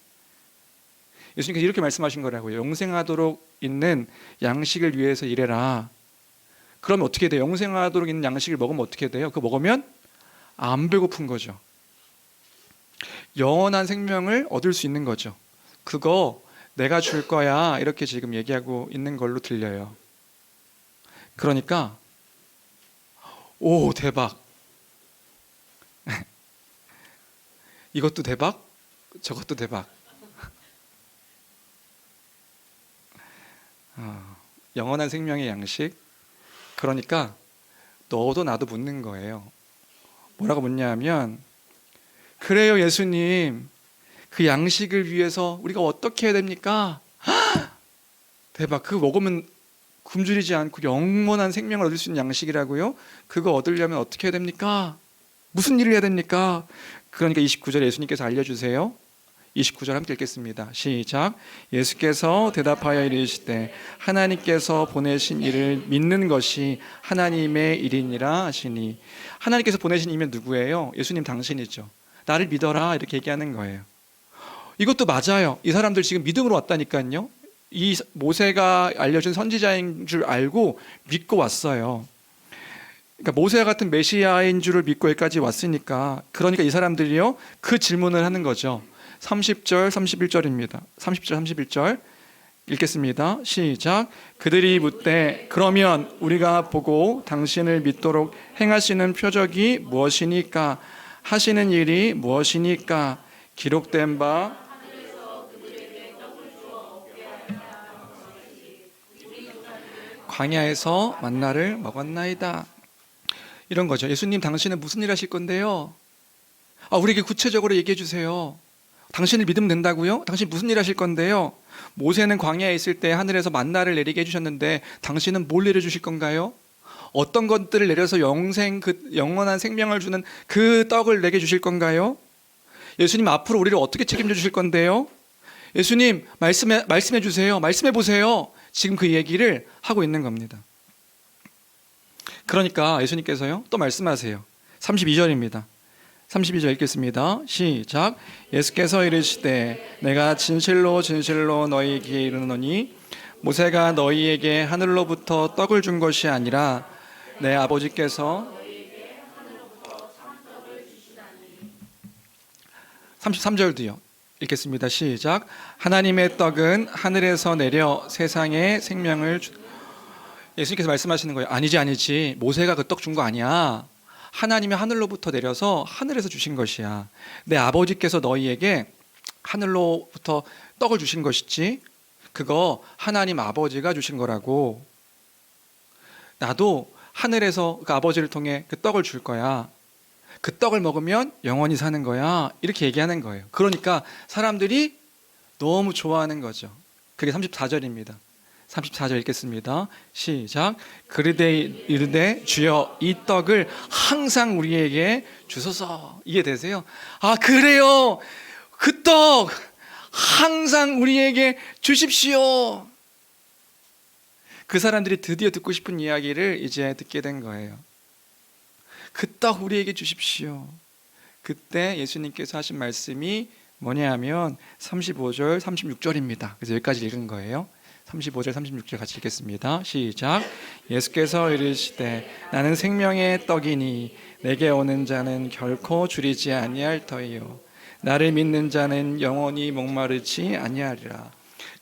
예수님께서 이렇게 말씀하신 거라고요. 영생하도록 있는 양식을 위해서 일해라. 그러면 어떻게 돼요? 영생하도록 있는 양식을 먹으면 어떻게 돼요? 그거 먹으면 안 배고픈 거죠. 영원한 생명을 얻을 수 있는 거죠. 그거 내가 줄 거야 이렇게 지금 얘기하고 있는 걸로 들려요. 그러니까 오 대박. 이것도 대박, 저것도 대박. 영원한 생명의 양식. 그러니까 너도 나도 묻는 거예요. 뭐라고 묻냐 하면 그래요 예수님 그 양식을 위해서 우리가 어떻게 해야 됩니까? 대박. 그거 먹으면 굶주리지 않고 영원한 생명을 얻을 수 있는 양식이라고요? 그거 얻으려면 어떻게 해야 됩니까? 무슨 일을 해야 됩니까? 그러니까 29절에 예수님께서 알려주세요. 29절 함께 읽겠습니다. 시작. 예수께서 대답하여 이르시되 하나님께서 보내신 이를 믿는 것이 하나님의 일이니라 하시니. 하나님께서 보내신 이면 누구예요? 예수님 당신이죠. 나를 믿어라 이렇게 얘기하는 거예요. 이것도 맞아요. 이 사람들 지금 믿음으로 왔다니까요. 이 모세가 알려준 선지자인 줄 알고 믿고 왔어요. 그러니까 모세 같은 메시아인 줄을 믿고 여기까지 왔으니까 그러니까 이 사람들이요 그 질문을 하는 거죠. 30절 31절입니다. 30절 31절 읽겠습니다. 시작. 그들이 묻되 그러면 우리가 보고 당신을 믿도록 행하시는 표적이 무엇이니까 하시는 일이 무엇이니까 기록된 바 광야에서 만나를 먹었나이다. 이런 거죠. 예수님 당신은 무슨 일 하실 건데요? 우리에게 구체적으로 얘기해 주세요. 당신을 믿으면 된다고요? 당신 무슨 일 하실 건데요? 모세는 광야에 있을 때 하늘에서 만나를 내리게 해주셨는데 당신은 뭘 내려주실 건가요? 어떤 것들을 내려서 영원한 생명을 주는 그 떡을 내게 주실 건가요? 예수님 앞으로 우리를 어떻게 책임져 주실 건데요? 예수님 말씀해 주세요. 말씀해 보세요. 지금 그 얘기를 하고 있는 겁니다. 그러니까 예수님께서요 또 말씀하세요. 32절입니다. 32절 읽겠습니다. 시작. 예수께서 이르시되 내가 진실로 진실로 너희에게 이르노니 모세가 너희에게 하늘로부터 떡을 준 것이 아니라 내 아버지께서 33절도요. 읽겠습니다. 시작. 하나님의 떡은 하늘에서 내려 세상에 생명을 예수님께서 말씀하시는 거예요. 아니지. 모세가 그 떡 준 거 아니야. 하나님이 하늘로부터 내려서 하늘에서 주신 것이야. 내 아버지께서 너희에게 하늘로부터 떡을 주신 것이지 그거 하나님 아버지가 주신 거라고. 나도 하늘에서 그 아버지를 통해 그 떡을 줄 거야. 그 떡을 먹으면 영원히 사는 거야. 이렇게 얘기하는 거예요. 그러니까 사람들이 너무 좋아하는 거죠. 그게 34절입니다. 34절 읽겠습니다. 시작. 그르되 이르되 주여 이 떡을 항상 우리에게 주소서. 이해되세요? 아, 그래요. 그 떡 항상 우리에게 주십시오. 그 사람들이 드디어 듣고 싶은 이야기를 이제 듣게 된 거예요. 그 떡 우리에게 주십시오. 그때 예수님께서 하신 말씀이 뭐냐 하면 35절 36절입니다. 그래서 여기까지 읽은 거예요. 35절 36절 같이 읽겠습니다. 시작. 예수께서 이르시되 나는 생명의 떡이니 내게 오는 자는 결코 줄이지 아니할 터이요 나를 믿는 자는 영원히 목마르지 아니하리라.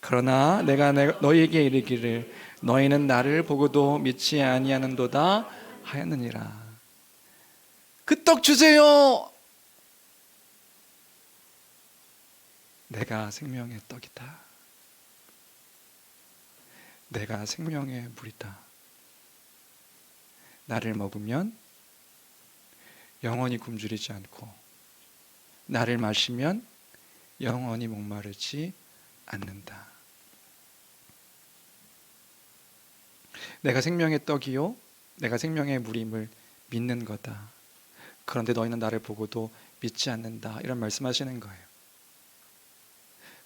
그러나 내가 너희에게 이르기를 너희는 나를 보고도 믿지 아니하는도다 하였느니라. 그 떡 주세요. 내가 생명의 떡이다. 내가 생명의 물이다. 나를 먹으면 영원히 굶주리지 않고 나를 마시면 영원히 목마르지 않는다. 내가 생명의 떡이요 내가 생명의 물임을 믿는 거다. 그런데 너희는 나를 보고도 믿지 않는다. 이런 말씀하시는 거예요.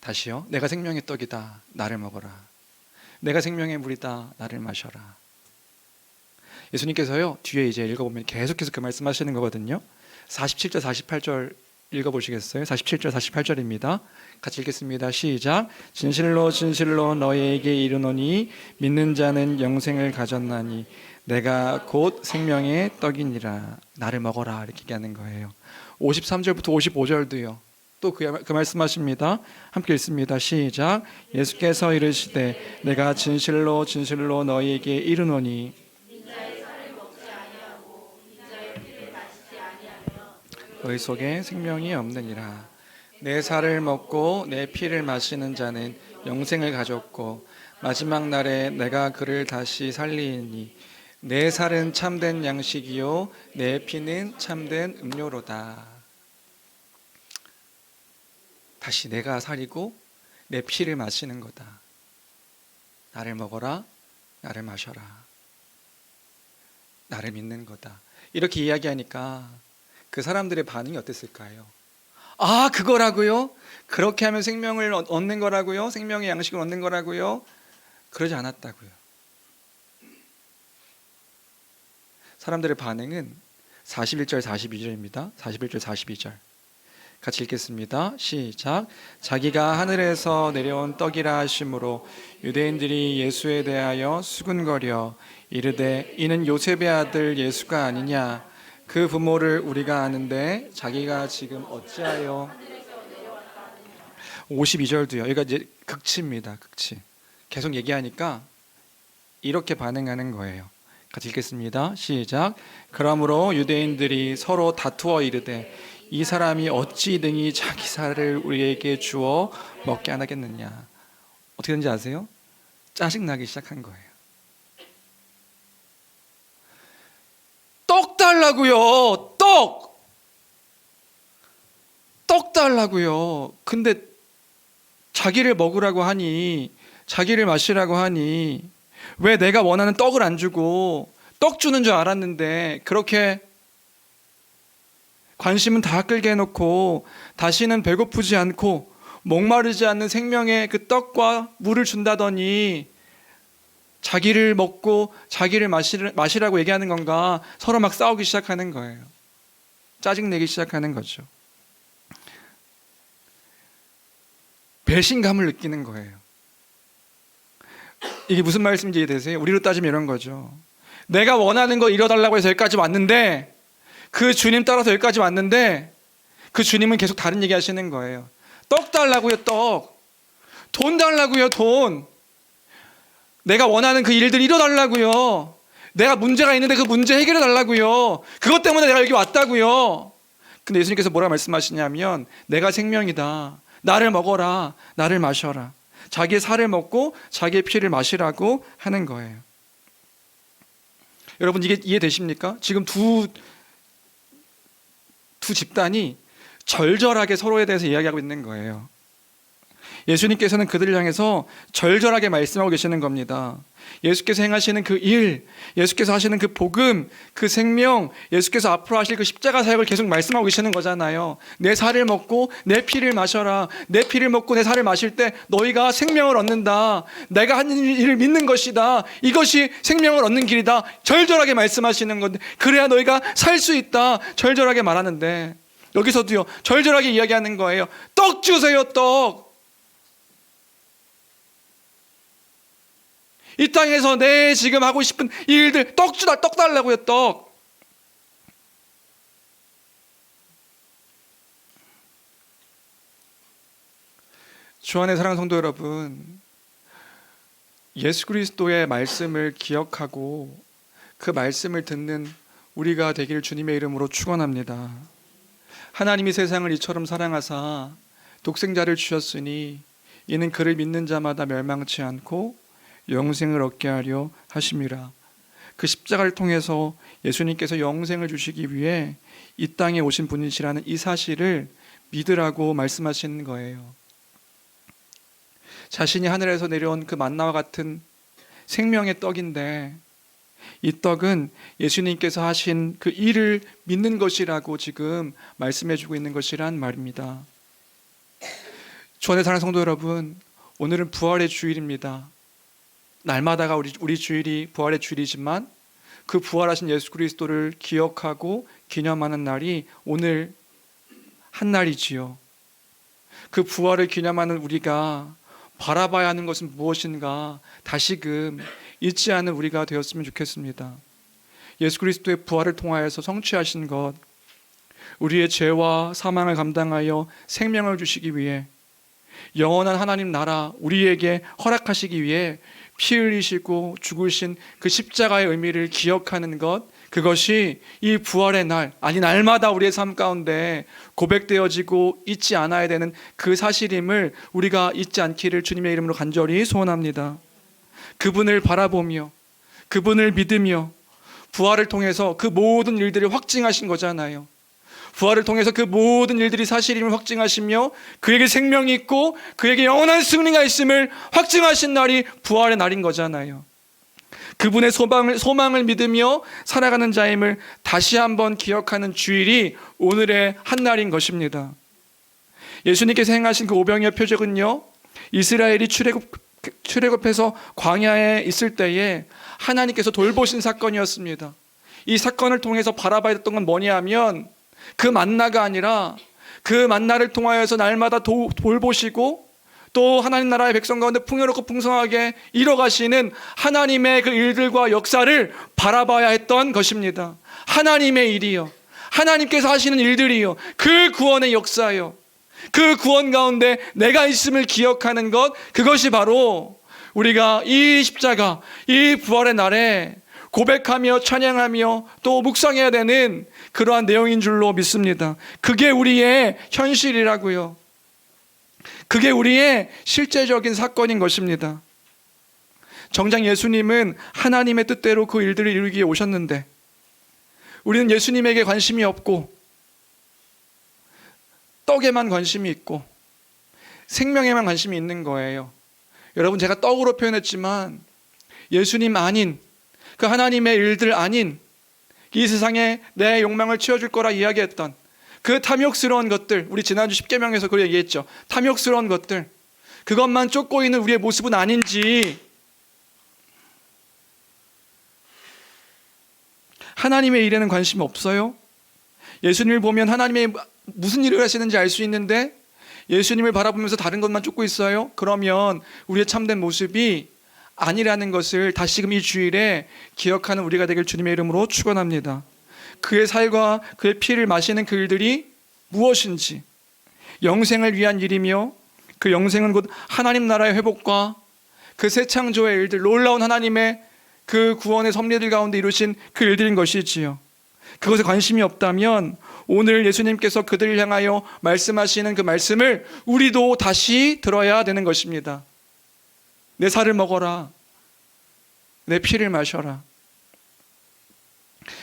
다시요. 내가 생명의 떡이다. 나를 먹어라. 내가 생명의 물이다. 나를 마셔라. 예수님께서요 뒤에 이제 읽어보면 계속해서 그 말씀하시는 거거든요. 47절 48절 읽어보시겠어요? 47절 48절입니다. 같이 읽겠습니다. 시작. 진실로 진실로 너희에게 이르노니 믿는 자는 영생을 가졌나니 내가 곧 생명의 떡이니라. 나를 먹어라. 이렇게 얘기하는 거예요. 53절부터 55절도요. 또 그 말씀하십니다. 함께 읽습니다. 시작. 예수께서 이르시되 내가 진실로 진실로 너희에게 이르노니 너희 속에 생명이 없느니라. 내 살을 먹고 내 피를 마시는 자는 영생을 가졌고 마지막 날에 내가 그를 다시 살리니 내 살은 참된 양식이요 내 피는 참된 음료로다. 다시 내가 살이고 내 피를 마시는 거다. 나를 먹어라. 나를 마셔라. 나를 믿는 거다. 이렇게 이야기하니까 그 사람들의 반응이 어땠을까요? 아, 그거라고요? 그렇게 하면 생명을 얻는 거라고요? 생명의 양식을 얻는 거라고요? 그러지 않았다고요. 사람들의 반응은 41절 42절입니다. 41절 42절 같이 읽겠습니다. 시작. 자기가 하늘에서 내려온 떡이라 하심으로 유대인들이 예수에 대하여 수군거려 이르되 이는 요셉의 아들 예수가 아니냐. 그 부모를 우리가 아는데 자기가 지금 어찌하여 52절도요. 여기가 이제 극치입니다. 극치. 계속 얘기하니까 이렇게 반응하는 거예요. 같이 읽겠습니다. 시작. 그러므로 유대인들이 서로 다투어 이르되 이 사람이 어찌 등이 자기 살을 우리에게 주어 먹게 안 하겠느냐. 어떻게 된지 아세요? 짜증나기 시작한 거예요. 떡 달라고요. 떡 달라고요. 근데 자기를 먹으라고 하니, 자기를 마시라고 하니 왜 내가 원하는 떡을 안 주고 떡 주는 줄 알았는데 그렇게 관심은 다 끌게 해놓고 다시는 배고프지 않고 목마르지 않는 생명의 그 떡과 물을 준다더니 자기를 먹고 자기를 마시라고 얘기하는 건가. 서로 막 싸우기 시작하는 거예요. 짜증내기 시작하는 거죠. 배신감을 느끼는 거예요. 이게 무슨 말씀인지 이해되세요? 우리로 따지면 이런 거죠. 내가 원하는 거 이뤄달라고 해서 여기까지 왔는데, 그 주님 따라서 여기까지 왔는데 그 주님은 계속 다른 얘기 하시는 거예요. 떡 달라고요. 떡. 돈 달라고요. 돈. 내가 원하는 그 일들 이뤄달라고요. 내가 문제가 있는데 그 문제 해결해 달라고요. 그것 때문에 내가 여기 왔다고요. 근데 예수님께서 뭐라 말씀하시냐면 내가 생명이다. 나를 먹어라. 나를 마셔라. 자기의 살을 먹고 자기의 피를 마시라고 하는 거예요. 여러분, 이게 이해되십니까? 지금 두 두 집단이 절절하게 서로에 대해서 이야기하고 있는 거예요. 예수님께서는 그들을 향해서 절절하게 말씀하고 계시는 겁니다. 예수께서 행하시는 그 일, 예수께서 하시는 그 복음, 그 생명, 예수께서 앞으로 하실 그 십자가 사역을 계속 말씀하고 계시는 거잖아요. 내 살을 먹고 내 피를 마셔라. 내 피를 먹고 내 살을 마실 때 너희가 생명을 얻는다. 내가 하는 일을 믿는 것이다. 이것이 생명을 얻는 길이다. 절절하게 말씀하시는 건데, 그래야 너희가 살 수 있다. 절절하게 말하는데, 여기서도요, 절절하게 이야기하는 거예요. 떡 주세요, 떡. 이 땅에서 내 지금 하고 싶은 일들, 떡 달라고요, 떡. 주 안의 사랑하는 성도 여러분, 예수 그리스도의 말씀을 기억하고 그 말씀을 듣는 우리가 되기를 주님의 이름으로 축원합니다. 하나님이 세상을 이처럼 사랑하사 독생자를 주셨으니 이는 그를 믿는 자마다 멸망치 않고 영생을 얻게 하려 하심이라. 그 십자가를 통해서 예수님께서 영생을 주시기 위해 이 땅에 오신 분이시라는 이 사실을 믿으라고 말씀하시는 거예요. 자신이 하늘에서 내려온 그 만나와 같은 생명의 떡인데, 이 떡은 예수님께서 하신 그 일을 믿는 것이라고 지금 말씀해주고 있는 것이란 말입니다. 주 안에 사랑하는 성도 여러분, 오늘은 부활의 주일입니다. 날마다가 우리 주일이 부활의 주일이지만 그 부활하신 예수 그리스도를 기억하고 기념하는 날이 오늘 한 날이지요. 그 부활을 기념하는 우리가 바라봐야 하는 것은 무엇인가 다시금 잊지 않은 우리가 되었으면 좋겠습니다. 예수 그리스도의 부활을 통하여서 성취하신 것, 우리의 죄와 사망을 감당하여 생명을 주시기 위해, 영원한 하나님 나라 우리에게 허락하시기 위해 피 흘리시고 죽으신 그 십자가의 의미를 기억하는 것, 그것이 이 부활의 날, 아니 날마다 우리의 삶 가운데 고백되어지고 잊지 않아야 되는 그 사실임을 우리가 잊지 않기를 주님의 이름으로 간절히 소원합니다. 그분을 바라보며 그분을 믿으며 부활을 통해서 그 모든 일들을 확증하신 거잖아요. 부활을 통해서 그 모든 일들이 사실임을 확증하시며 그에게 생명이 있고 그에게 영원한 승리가 있음을 확증하신 날이 부활의 날인 거잖아요. 그분의 소망을 믿으며 살아가는 자임을 다시 한번 기억하는 주일이 오늘의 한 날인 것입니다. 예수님께서 행하신 그 오병이어 표적은요, 이스라엘이 출애굽해서 광야에 있을 때에 하나님께서 돌보신 사건이었습니다. 이 사건을 통해서 바라봐야 했던 건 뭐냐 하면, 그 만나가 아니라 그 만나를 통하여서 날마다 돌보시고 또 하나님 나라의 백성 가운데 풍요롭고 풍성하게 이뤄가시는 하나님의 그 일들과 역사를 바라봐야 했던 것입니다. 하나님의 일이요, 하나님께서 하시는 일들이요, 그 구원의 역사요, 그 구원 가운데 내가 있음을 기억하는 것, 그것이 바로 우리가 이 십자가, 이 부활의 날에 고백하며 찬양하며 또 묵상해야 되는 그러한 내용인 줄로 믿습니다. 그게 우리의 현실이라고요. 그게 우리의 실제적인 사건인 것입니다. 정작 예수님은 하나님의 뜻대로 그 일들을 이루기 위해 오셨는데, 우리는 예수님에게 관심이 없고 떡에만 관심이 있고 생명에만 관심이 있는 거예요. 여러분, 제가 떡으로 표현했지만 예수님 아닌, 그 하나님의 일들 아닌, 이 세상에 내 욕망을 채워줄 거라 이야기했던 그 탐욕스러운 것들, 우리 지난주 십계명에서 그 얘기했죠. 탐욕스러운 것들, 그것만 쫓고 있는 우리의 모습은 아닌지, 하나님의 일에는 관심이 없어요? 예수님을 보면 하나님의 무슨 일을 하시는지 알 수 있는데 예수님을 바라보면서 다른 것만 쫓고 있어요? 그러면 우리의 참된 모습이 아니라는 것을 다시금 이 주일에 기억하는 우리가 되길 주님의 이름으로 축원합니다. 그의 살과 그의 피를 마시는 그 일들이 무엇인지, 영생을 위한 일이며 그 영생은 곧 하나님 나라의 회복과 그 새 창조의 일들, 놀라운 하나님의 그 구원의 섭리들 가운데 이루신 그 일들인 것이지요. 그것에 관심이 없다면 오늘 예수님께서 그들을 향하여 말씀하시는 그 말씀을 우리도 다시 들어야 되는 것입니다. 내 살을 먹어라, 내 피를 마셔라.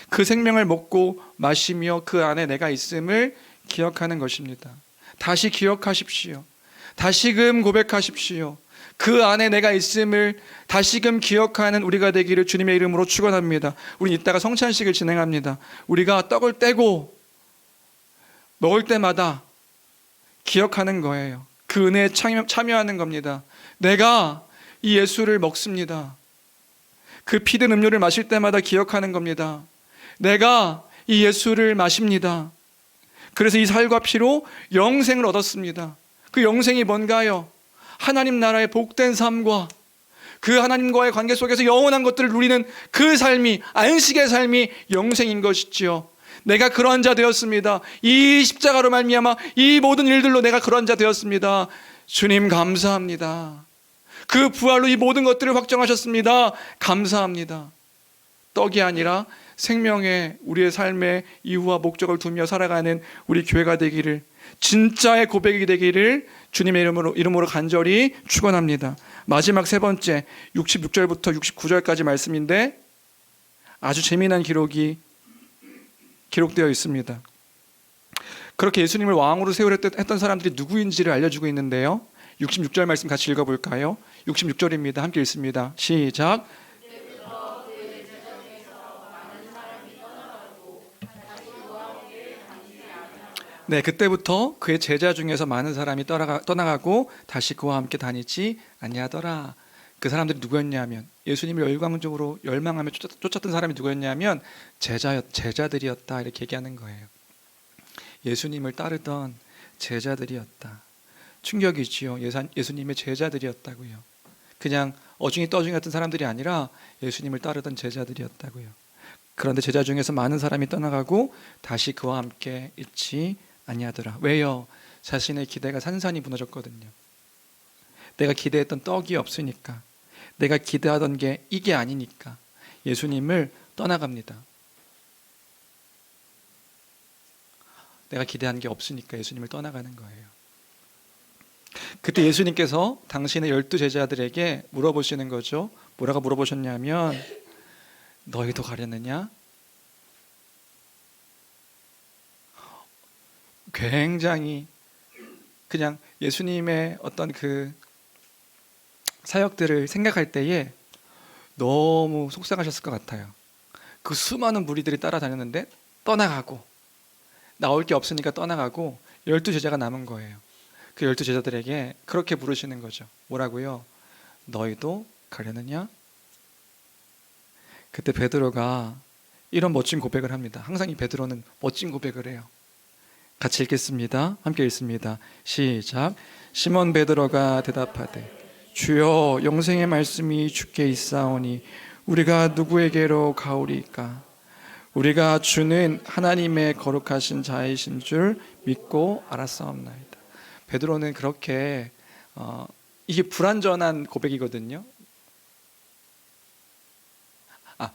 그 생명을 먹고 마시며 그 안에 내가 있음을 기억하는 것입니다. 다시 기억하십시오. 다시금 고백하십시오. 그 안에 내가 있음을 다시금 기억하는 우리가 되기를 주님의 이름으로 축원합니다. 우리 이따가 성찬식을 진행합니다. 우리가 떡을 떼고 먹을 때마다 기억하는 거예요. 그 은혜에 참여하는 겁니다. 내가 이 예수를 먹습니다. 그 피든 음료를 마실 때마다 기억하는 겁니다. 내가 이 예수를 마십니다. 그래서 이 살과 피로 영생을 얻었습니다. 그 영생이 뭔가요? 하나님 나라의 복된 삶과 그 하나님과의 관계 속에서 영원한 것들을 누리는 그 삶이, 안식의 삶이 영생인 것이지요. 내가 그러한 자 되었습니다. 이 십자가로 말미암아 이 모든 일들로 내가 그러한 자 되었습니다. 주님 감사합니다. 그 부활로 이 모든 것들을 확정하셨습니다. 감사합니다. 떡이 아니라 생명의 우리의 삶의 이유와 목적을 두며 살아가는 우리 교회가 되기를, 진짜의 고백이 되기를 주님의 이름으로 간절히 축원합니다. 마지막 세 번째 66절부터 69절까지 말씀인데 아주 재미난 기록이 기록되어 있습니다. 그렇게 예수님을 왕으로 세우랬던 사람들이 누구인지를 알려주고 있는데요. 66절 말씀 같이 읽어볼까요? 66절입니다. 함께 읽습니다. 시작. 네, 그때부터 그의 제자 중에서 많은 사람이 떠나가고 다시 그와 함께 다니지 아니하더라. 그 사람들이 누구였냐면, 예수님을 열광적으로 열망하며 쫓았던 사람이 누구였냐면 제자들이었다, 이렇게 얘기하는 거예요. 예수님을 따르던 제자들이었다. 충격이지요. 예수님의 제자들이었다고요. 그냥 어중이 떠중이 같은 사람들이 아니라 예수님을 따르던 제자들이었다고요. 그런데 제자 중에서 많은 사람이 떠나가고 다시 그와 함께 있지 아니하더라. 왜요? 자신의 기대가 산산이 무너졌거든요. 내가 기대했던 떡이 없으니까, 내가 기대하던 게 이게 아니니까 예수님을 떠나갑니다. 내가 기대한 게 없으니까 예수님을 떠나가는 거예요. 그때 예수님께서 당신의 12 제자들에게 물어보시는 거죠. 뭐라고 물어보셨냐면, 너희도 가려느냐? 굉장히 그냥 예수님의 어떤 그 사역들을 생각할 때에 너무 속상하셨을 것 같아요. 그 수많은 무리들이 따라다녔는데 떠나가고, 나올 게 없으니까 떠나가고 12 제자가 남은 거예요. 그 12 제자들에게 그렇게 부르시는 거죠. 뭐라고요? 너희도 가려느냐? 그때 베드로가 이런 멋진 고백을 합니다. 항상 이 베드로는 멋진 고백을 해요. 같이 읽겠습니다. 함께 읽습니다. 시작. 시몬 베드로가 대답하되 주여, 영생의 말씀이 주께 있사오니 우리가 누구에게로 가오리까? 우리가 주는 하나님의 거룩하신 자이신 줄 믿고 알았사옵나이다. 베드로는 그렇게 이게 불완전한 고백이거든요.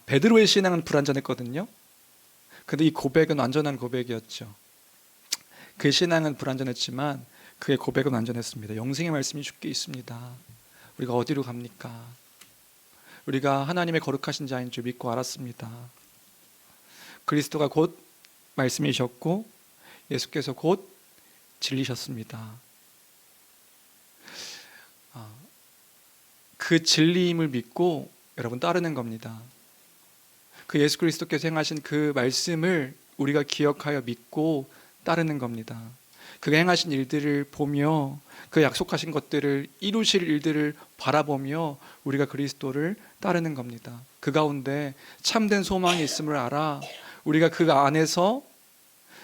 베드로의 신앙은 불완전했거든요. 근데 이 고백은 완전한 고백이었죠. 그의 신앙은 불완전했지만 그의 고백은 완전했습니다. 영생의 말씀이 주께 있습니다. 우리가 어디로 갑니까? 우리가 하나님의 거룩하신 자인 줄 믿고 알았습니다. 그리스도가 곧 말씀이셨고 예수께서 곧 진리셨습니다. 그 진리임을 믿고 여러분 따르는 겁니다. 그 예수 그리스도께서 행하신 그 말씀을 우리가 기억하여 믿고 따르는 겁니다. 그가 행하신 일들을 보며 그 약속하신 것들을 이루실 일들을 바라보며 우리가 그리스도를 따르는 겁니다. 그 가운데 참된 소망이 있음을 알아 우리가 그 안에서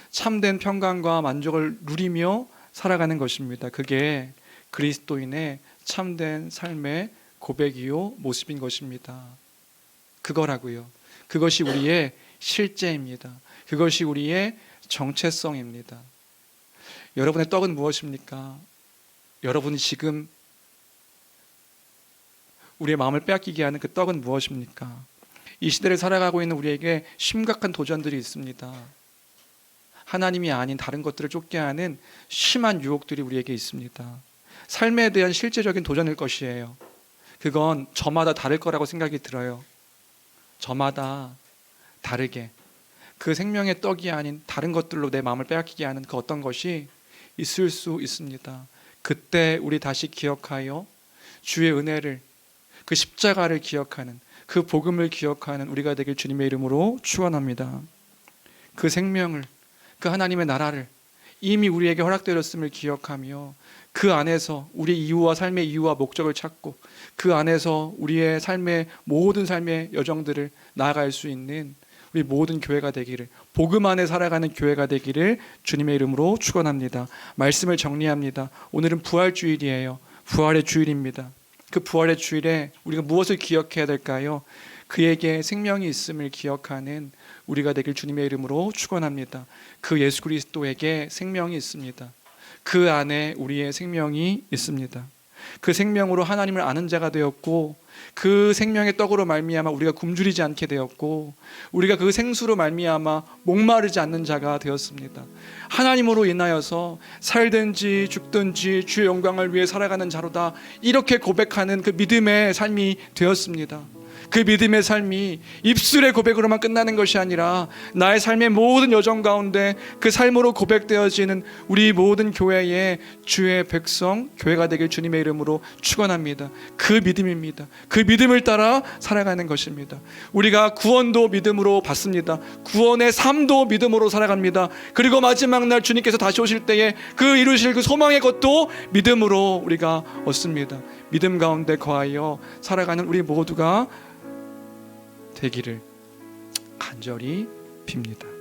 참된 평강과 만족을 누리며 살아가는 것입니다. 그게 그리스도인의 참된 삶의 고백이요 모습인 것입니다. 그거라고요. 그것이 우리의 실제입니다. 그것이 우리의 정체성입니다. 여러분의 떡은 무엇입니까? 여러분이 지금 우리의 마음을 빼앗기게 하는 그 떡은 무엇입니까? 이 시대를 살아가고 있는 우리에게 심각한 도전들이 있습니다. 하나님이 아닌 다른 것들을 쫓게 하는 심한 유혹들이 우리에게 있습니다. 삶에 대한 실제적인 도전일 것이에요. 그건 저마다 다를 거라고 생각이 들어요. 저마다 다르게 그 생명의 떡이 아닌 다른 것들로 내 마음을 빼앗기게 하는 그 어떤 것이 있을 수 있습니다. 그때 우리 다시 기억하여 주의 은혜를, 그 십자가를 기억하는, 그 복음을 기억하는 우리가 되길 주님의 이름으로 축원합니다. 그 생명을, 그 하나님의 나라를 이미 우리에게 허락되었음을 기억하며 그 안에서 우리 이유와 삶의 이유와 목적을 찾고 그 안에서 우리의 삶의 모든 삶의 여정들을 나아갈 수 있는 우리 모든 교회가 되기를, 복음 안에 살아가는 교회가 되기를 주님의 이름으로 축원합니다. 말씀을 정리합니다. 오늘은 부활주일이에요. 부활의 주일입니다. 그 부활의 주일에 우리가 무엇을 기억해야 될까요? 그에게 생명이 있음을 기억하는 우리가 되길 주님의 이름으로 축원합니다. 그 예수 그리스도에게 생명이 있습니다. 그 안에 우리의 생명이 있습니다. 그 생명으로 하나님을 아는 자가 되었고, 그 생명의 떡으로 말미암아 우리가 굶주리지 않게 되었고, 우리가 그 생수로 말미암아 목마르지 않는 자가 되었습니다. 하나님으로 인하여서 살든지 죽든지 주의 영광을 위해 살아가는 자로다, 이렇게 고백하는 그 믿음의 삶이 되었습니다. 그 믿음의 삶이 입술의 고백으로만 끝나는 것이 아니라 나의 삶의 모든 여정 가운데 그 삶으로 고백되어지는 우리 모든 교회의 주의 백성, 교회가 되길 주님의 이름으로 축원합니다. 그 믿음입니다. 그 믿음을 따라 살아가는 것입니다. 우리가 구원도 믿음으로 받습니다. 구원의 삶도 믿음으로 살아갑니다. 그리고 마지막 날 주님께서 다시 오실 때에 그 이루실 그 소망의 것도 믿음으로 우리가 얻습니다. 믿음 가운데 거하여 살아가는 우리 모두가 되기를 간절히 빕니다.